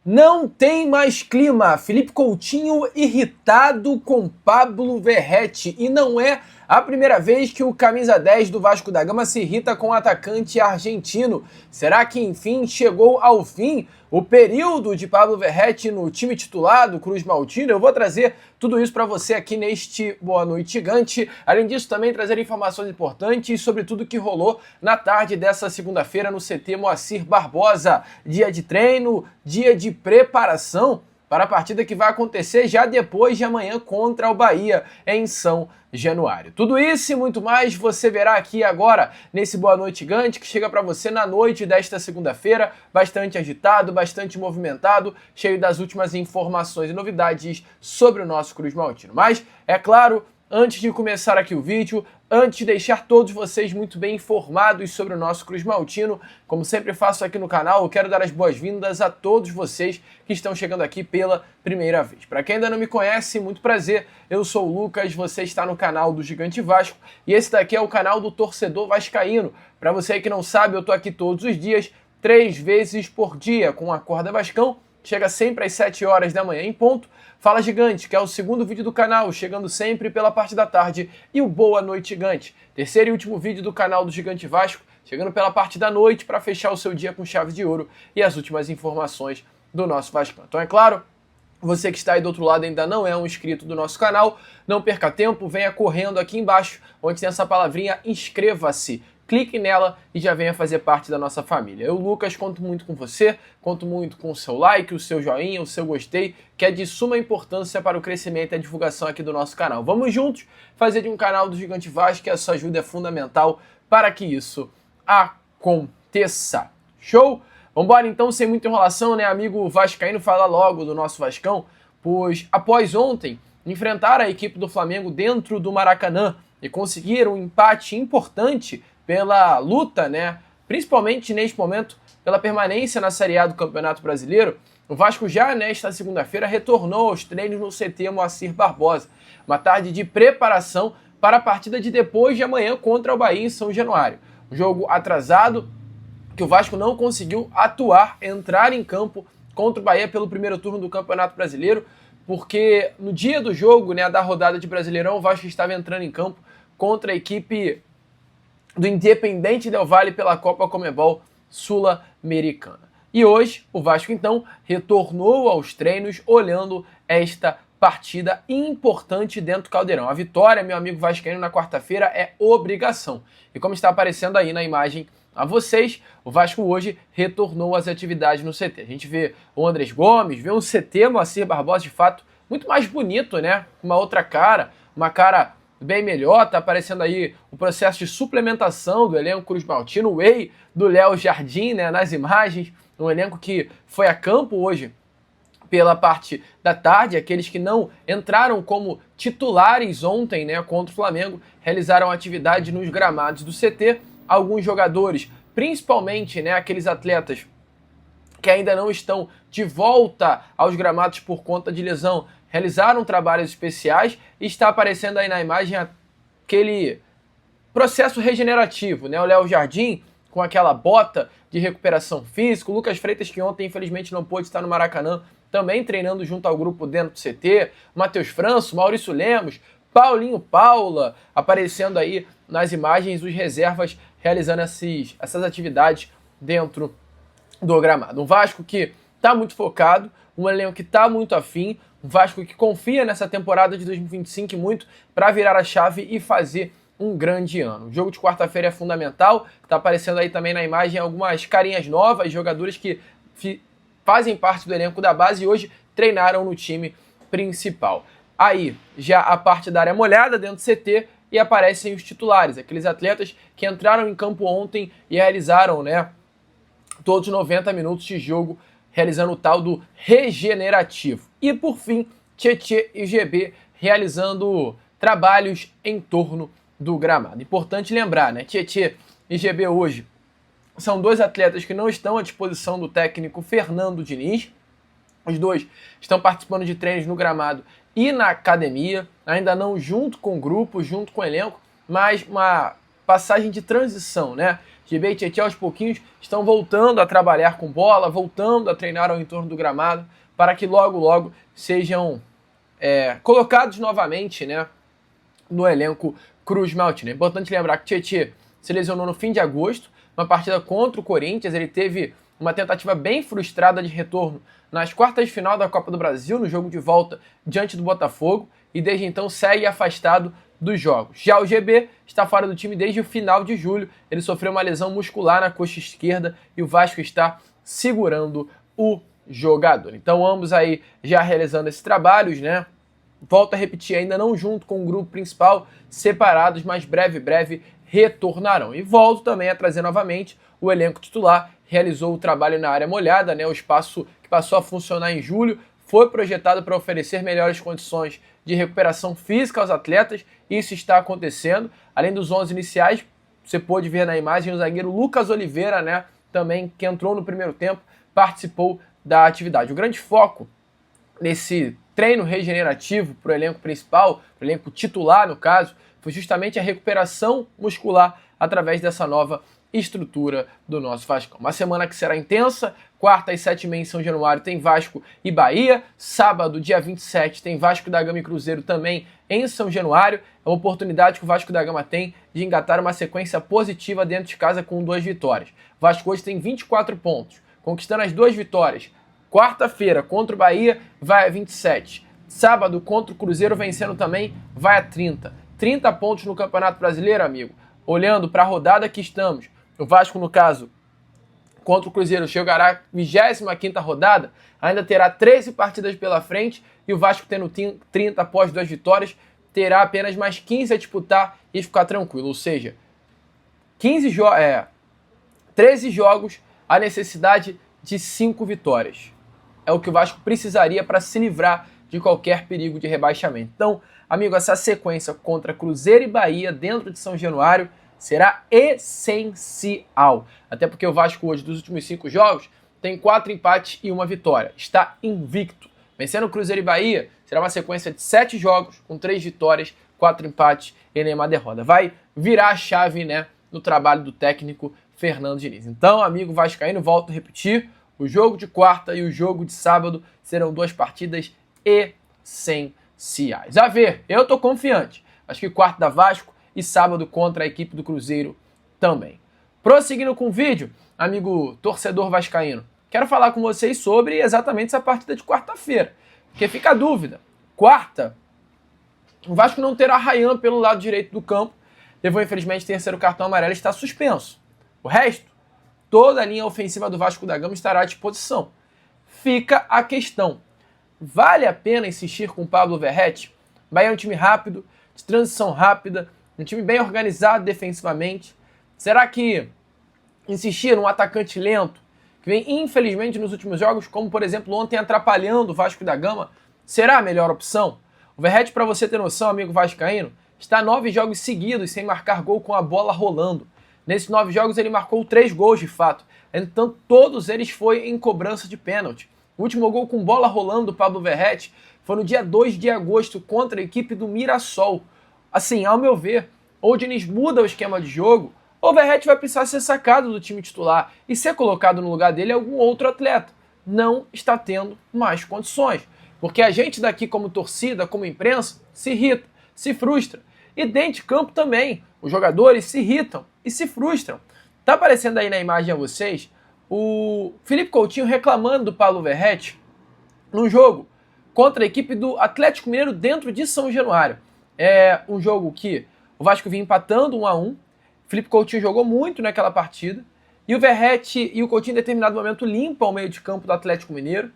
Não tem mais clima. Felipe Coutinho irritado com Pablo Verratti. E não é a primeira vez que o camisa 10 do Vasco da Gama se irrita com o atacante argentino. Será que enfim chegou ao fim o período de Pablo Verratti no time titular do Cruz Maltino? Eu vou trazer tudo isso para você aqui neste Boa Noite Gigante. Além disso, também trazer informações importantes sobre tudo que rolou na tarde dessa segunda-feira no CT Moacir Barbosa. Dia de treino, dia de preparação para a partida que vai acontecer já depois de amanhã contra o Bahia em São Januário. Tudo isso e muito mais você verá aqui agora nesse Boa Noite Gigante que chega para você na noite desta segunda-feira, bastante agitado, bastante movimentado, cheio das últimas informações e novidades sobre o nosso Cruz Maltino. Mas, é claro, antes de começar aqui o vídeo, antes de deixar todos vocês muito bem informados sobre o nosso Cruz Maltino, como sempre faço aqui no canal, eu quero dar as boas-vindas a todos vocês que estão chegando aqui pela primeira vez. Para quem ainda não me conhece, muito prazer, eu sou o Lucas, você está no canal do Gigante Vasco e esse daqui é o canal do Torcedor Vascaíno. Para você que não sabe, eu tô aqui todos os dias, 3 vezes por dia, com a Acorda Vascão, chega sempre às 7 horas da manhã em ponto. Fala Gigante, que é o segundo vídeo do canal, chegando sempre pela parte da tarde, e o Boa Noite Gigante, terceiro e último vídeo do canal do Gigante Vasco, chegando pela parte da noite para fechar o seu dia com chave de ouro e as últimas informações do nosso Vasco. Então é claro, você que está aí do outro lado ainda não é um inscrito do nosso canal, não perca tempo, venha correndo aqui embaixo, onde tem essa palavrinha inscreva-se. Clique nela e já venha fazer parte da nossa família. Eu, Lucas, conto muito com você, conto muito com o seu like, o seu joinha, o seu gostei, que é de suma importância para o crescimento e a divulgação aqui do nosso canal. Vamos juntos fazer de um canal do Gigante Vasco, que a sua ajuda é fundamental para que isso aconteça. Show? Vambora então, sem muita enrolação, né, amigo vascaíno, falar logo do nosso Vascão, pois após ontem enfrentar a equipe do Flamengo dentro do Maracanã e conseguir um empate importante pela luta, né, principalmente neste momento, pela permanência na Série A do Campeonato Brasileiro, o Vasco já nesta segunda-feira retornou aos treinos no CT Moacir Barbosa, uma tarde de preparação para a partida de depois de amanhã contra o Bahia em São Januário. Um jogo atrasado, que o Vasco não conseguiu atuar, entrar em campo contra o Bahia pelo primeiro turno do Campeonato Brasileiro, porque no dia do jogo, né, da rodada de Brasileirão, o Vasco estava entrando em campo contra a equipe do Independiente Del Valle pela Copa Conmebol Sul-Americana. E hoje o Vasco então retornou aos treinos olhando esta partida importante dentro do Caldeirão. A vitória, meu amigo vascaíno, na quarta-feira é obrigação. E como está aparecendo aí na imagem a vocês, o Vasco hoje retornou às atividades no CT. A gente vê o Andrés Gomes, vê um CT Moacir Barbosa de fato muito mais bonito, né? Uma outra cara, uma cara bem melhor, tá aparecendo aí o processo de suplementação do elenco Cruz Maltino, o whey do Léo Jardim, né, nas imagens, um elenco que foi a campo hoje pela parte da tarde, aqueles que não entraram como titulares ontem, né, contra o Flamengo, realizaram atividade nos gramados do CT, alguns jogadores, principalmente, né, aqueles atletas que ainda não estão de volta aos gramados por conta de lesão, realizaram trabalhos especiais e está aparecendo aí na imagem aquele processo regenerativo, né? O Léo Jardim com aquela bota de recuperação física, o Lucas Freitas, que ontem infelizmente não pôde estar no Maracanã, também treinando junto ao grupo dentro do CT, Matheus Franço, Maurício Lemos, Paulinho Paula, aparecendo aí nas imagens os reservas realizando essas atividades dentro do gramado. Um Vasco que está muito focado, um elenco que está muito afim, um Vasco que confia nessa temporada de 2025 muito para virar a chave e fazer um grande ano. O jogo de quarta-feira é fundamental, está aparecendo aí também na imagem algumas carinhas novas, jogadores que fazem parte do elenco da base e hoje treinaram no time principal. Aí, já a parte da área molhada dentro do CT e aparecem os titulares, aqueles atletas que entraram em campo ontem e realizaram, né, todos os 90 minutos de jogo, realizando o tal do regenerativo. E por fim, Tietê e GB realizando trabalhos em torno do gramado. Importante lembrar, né? Tietê e GB hoje são dois atletas que não estão à disposição do técnico Fernando Diniz. Os dois estão participando de treinos no gramado e na academia, ainda não junto com o grupo, junto com o elenco, mas uma passagem de transição, né? GB e Tietchan aos pouquinhos estão voltando a trabalhar com bola, voltando a treinar ao entorno do gramado, para que logo sejam colocados novamente, né, no elenco Cruz Maltino. É importante lembrar que Tietchan se lesionou no fim de agosto, uma partida contra o Corinthians. Ele teve uma tentativa bem frustrada de retorno nas quartas de final da Copa do Brasil, no jogo de volta diante do Botafogo, e desde então segue afastado dos jogos. Já o GB está fora do time desde o final de julho. Ele sofreu uma lesão muscular na coxa esquerda e o Vasco está segurando o jogador. Então ambos aí já realizando esses trabalhos, né? Volto a repetir, ainda não junto com o grupo principal, separados, mas breve retornarão. E volto também a trazer novamente o elenco titular. Realizou o trabalho na área molhada, né? O espaço que passou a funcionar em julho foi projetado para oferecer melhores condições de recuperação física aos atletas. Isso está acontecendo. Além dos 11 iniciais, você pôde ver na imagem o zagueiro Lucas Oliveira, né? Também, que entrou no primeiro tempo, participou da atividade. O grande foco nesse treino regenerativo para o elenco principal, para o elenco titular no caso, foi justamente a recuperação muscular através dessa nova estrutura do nosso Vascão. Uma semana que será intensa, quarta às 7h30 em São Januário tem Vasco e Bahia, sábado, dia 27, tem Vasco da Gama e Cruzeiro também em São Januário. É uma oportunidade que o Vasco da Gama tem de engatar uma sequência positiva dentro de casa com 2 vitórias. O Vasco hoje tem 24 pontos, conquistando as 2 vitórias. Quarta-feira, contra o Bahia, vai a 27. Sábado, contra o Cruzeiro, vencendo também, vai a 30. 30 pontos no Campeonato Brasileiro, amigo. Olhando para a rodada que estamos, o Vasco, no caso, contra o Cruzeiro, chegará à 25ª rodada, ainda terá 13 partidas pela frente, e o Vasco, tendo 30 após 2 vitórias, terá apenas mais 15 a disputar e ficar tranquilo. Ou seja, 13 jogos, a necessidade de 5 vitórias. É o que o Vasco precisaria para se livrar de qualquer perigo de rebaixamento. Então, amigo, essa sequência contra Cruzeiro e Bahia dentro de São Januário será essencial. Até porque o Vasco hoje, dos últimos 5 jogos, tem 4 empates e 1 vitória. Está invicto. Vencendo Cruzeiro e Bahia, será uma sequência de 7 jogos, com 3 vitórias, 4 empates e nenhuma derrota. Vai virar a chave, né, no trabalho do técnico Fernando Diniz. Então, amigo vascaíno, volto a repetir, o jogo de quarta e o jogo de sábado serão 2 partidas essenciais. A ver, eu tô confiante. Acho que quarta da Vasco e sábado contra a equipe do Cruzeiro também. Prosseguindo com o vídeo, amigo torcedor vascaíno, quero falar com vocês sobre exatamente essa partida de quarta-feira. Porque fica a dúvida. Quarta, o Vasco não terá Ryan pelo lado direito do campo. Levou, infelizmente, terceiro cartão amarelo e está suspenso. O resto, toda a linha ofensiva do Vasco da Gama estará à disposição. Fica a questão. Vale a pena insistir com o Pablo Verratti? Bahia é um time rápido, de transição rápida, um time bem organizado defensivamente. Será que insistir num atacante lento, que vem infelizmente nos últimos jogos, como por exemplo ontem atrapalhando o Vasco da Gama, será a melhor opção? O Verratti, para você ter noção, amigo vascaíno, está 9 jogos seguidos sem marcar gol com a bola rolando. Nesses 9 jogos ele marcou 3 gols de fato. Então todos eles foi em cobrança de pênalti. O último gol com bola rolando do Pablo Verratti foi no dia 2 de agosto contra a equipe do Mirassol. Assim, ao meu ver, ou o Diniz muda o esquema de jogo, ou o Verratti vai precisar ser sacado do time titular e ser colocado no lugar dele algum outro atleta. Não está tendo mais condições. Porque a gente daqui como torcida, como imprensa, se irrita, se frustra. E dentro de campo também. Os jogadores se irritam e se frustram. Tá aparecendo aí na imagem a vocês o Felipe Coutinho reclamando do Pablo Verratti num jogo contra a equipe do Atlético Mineiro dentro de São Januário. É um jogo que o Vasco vinha empatando 1-1. Felipe Coutinho jogou muito naquela partida. E o Verratti e o Coutinho em determinado momento limpam o meio de campo do Atlético Mineiro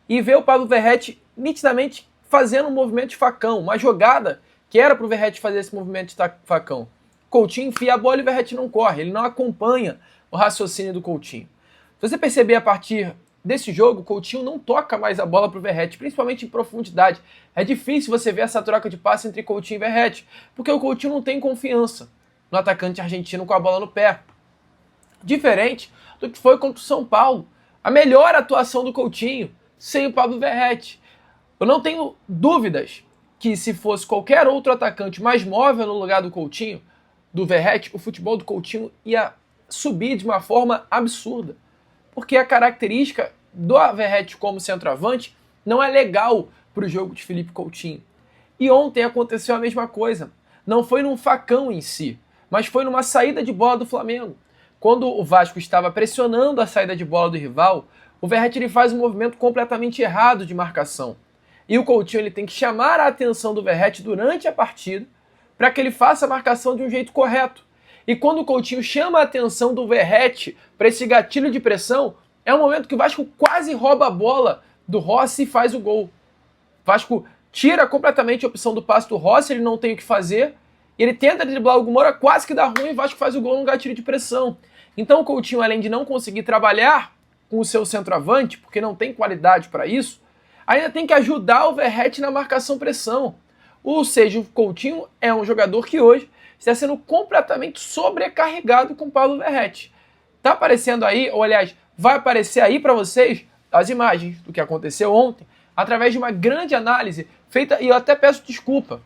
e vê o Pablo Verratti nitidamente fazendo um movimento de facão, uma jogada que era para o Verratti fazer esse movimento de facão. Coutinho enfia a bola e o Verratti não corre, ele não acompanha o raciocínio do Coutinho. Se você perceber a partir desse jogo, o Coutinho não toca mais a bola para o Verratti, principalmente em profundidade. É difícil você ver essa troca de passe entre Coutinho e Verratti, porque o Coutinho não tem confiança no atacante argentino com a bola no pé. Diferente do que foi contra o São Paulo. A melhor atuação do Coutinho sem o Pablo Verratti. Eu não tenho dúvidas que se fosse qualquer outro atacante mais móvel no lugar do Coutinho, do Verratti, o futebol do Coutinho ia subir de uma forma absurda. Porque a característica do Verratti como centroavante não é legal para o jogo de Philippe Coutinho. E ontem aconteceu a mesma coisa. Não foi num facão em si, mas foi numa saída de bola do Flamengo. Quando o Vasco estava pressionando a saída de bola do rival, o Verratti ele faz um movimento completamente errado de marcação. E o Coutinho ele tem que chamar a atenção do Verratti durante a partida para que ele faça a marcação de um jeito correto. E quando o Coutinho chama a atenção do Verratti para esse gatilho de pressão, é um momento que o Vasco quase rouba a bola do Rossi e faz o gol. O Vasco tira completamente a opção do passe do Rossi, ele não tem o que fazer, e ele tenta driblar o Moura, quase que dá ruim, e o Vasco faz o gol num gatilho de pressão. Então o Coutinho, além de não conseguir trabalhar com o seu centroavante, porque não tem qualidade para isso, ainda tem que ajudar o Verratti na marcação-pressão. Ou seja, o Coutinho é um jogador que hoje está sendo completamente sobrecarregado com o Pablo Verratti. Tá aparecendo aí, ou aliás, vai aparecer aí para vocês as imagens do que aconteceu ontem, através de uma grande análise feita, e eu até peço desculpa,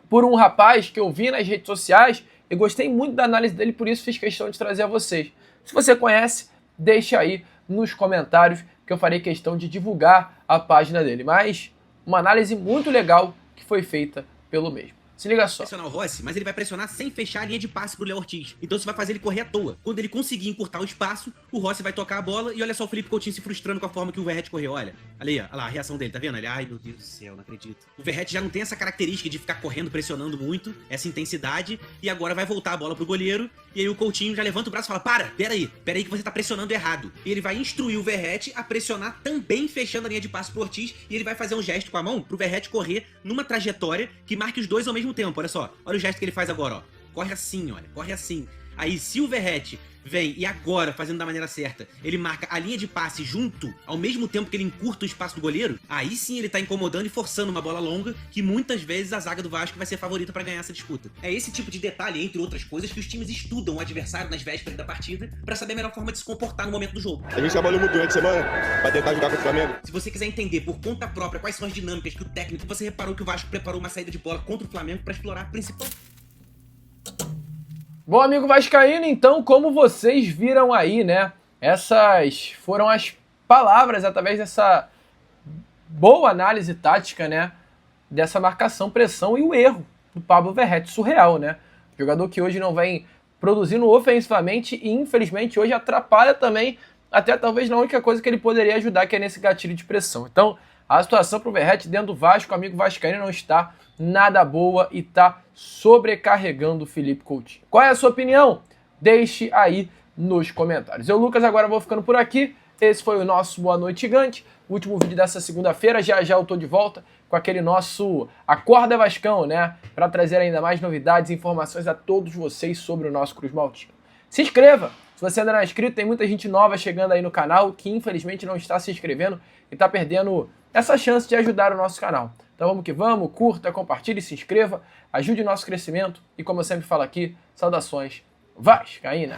por um rapaz que eu vi nas redes sociais, e gostei muito da análise dele, por isso fiz questão de trazer a vocês. Se você conhece, deixa aí nos comentários, que eu farei questão de divulgar a página dele. Mas uma análise muito legal que foi feita pelo mesmo. Se liga só. Pressionar o Rossi, mas ele vai pressionar sem fechar a linha de passe pro Léo Ortiz. Então isso vai fazer ele correr à toa. Quando ele conseguir encurtar o espaço, o Rossi vai tocar a bola e olha só o Philippe Coutinho se frustrando com a forma que o Verratti correu. Olha ali, olha lá a reação dele, tá vendo? Ele, ai meu Deus do céu, não acredito. O Verratti já não tem essa característica de ficar correndo, pressionando muito, essa intensidade, e agora vai voltar a bola pro goleiro, e aí o Coutinho já levanta o braço e fala, peraí que você tá pressionando errado. E ele vai instruir o Verratti a pressionar também fechando a linha de passe pro Ortiz, e ele vai fazer um gesto com a mão pro Verratti correr numa trajetória que marque os dois ao mesmo tempo, olha só. Olha o gesto que ele faz agora, ó. Corre assim, olha. Corre assim. Aí, se o Verratti vem e agora, fazendo da maneira certa, ele marca a linha de passe junto, ao mesmo tempo que ele encurta o espaço do goleiro, aí sim ele tá incomodando e forçando uma bola longa, que muitas vezes a zaga do Vasco vai ser favorita pra ganhar essa disputa. É esse tipo de detalhe, entre outras coisas, que os times estudam o adversário nas vésperas da partida pra saber a melhor forma de se comportar no momento do jogo. A gente trabalhou muito durante a semana pra tentar jogar contra o Flamengo. Se você quiser entender por conta própria quais são as dinâmicas que o técnico, você reparou que o Vasco preparou uma saída de bola contra o Flamengo pra explorar a principal. Bom, amigo vascaíno, então, como vocês viram aí, né, essas foram as palavras através dessa boa análise tática, né, dessa marcação, pressão e o erro do Pablo Verratti, surreal, né, jogador que hoje não vem produzindo ofensivamente e, infelizmente, hoje atrapalha também, até talvez na única coisa que ele poderia ajudar, que é nesse gatilho de pressão. Então, a situação para o Verratti dentro do Vasco, amigo vascaíno, não está nada boa e está sobrecarregando o Philippe Coutinho. Qual é a sua opinião? Deixe aí nos comentários. Eu, Lucas, agora vou ficando por aqui. Esse foi o nosso Boa Noite Gigante, o último vídeo dessa segunda-feira. Já já eu tô de volta com aquele nosso Acorda Vascão, né? Para trazer ainda mais novidades e informações a todos vocês sobre o nosso Cruz Maltino. Se inscreva! Se você ainda não é inscrito, tem muita gente nova chegando aí no canal que infelizmente não está se inscrevendo e está perdendo essa chance de ajudar o nosso canal. Então vamos que vamos, curta, compartilhe, se inscreva, ajude o nosso crescimento e, como eu sempre falo aqui, saudações vascaína!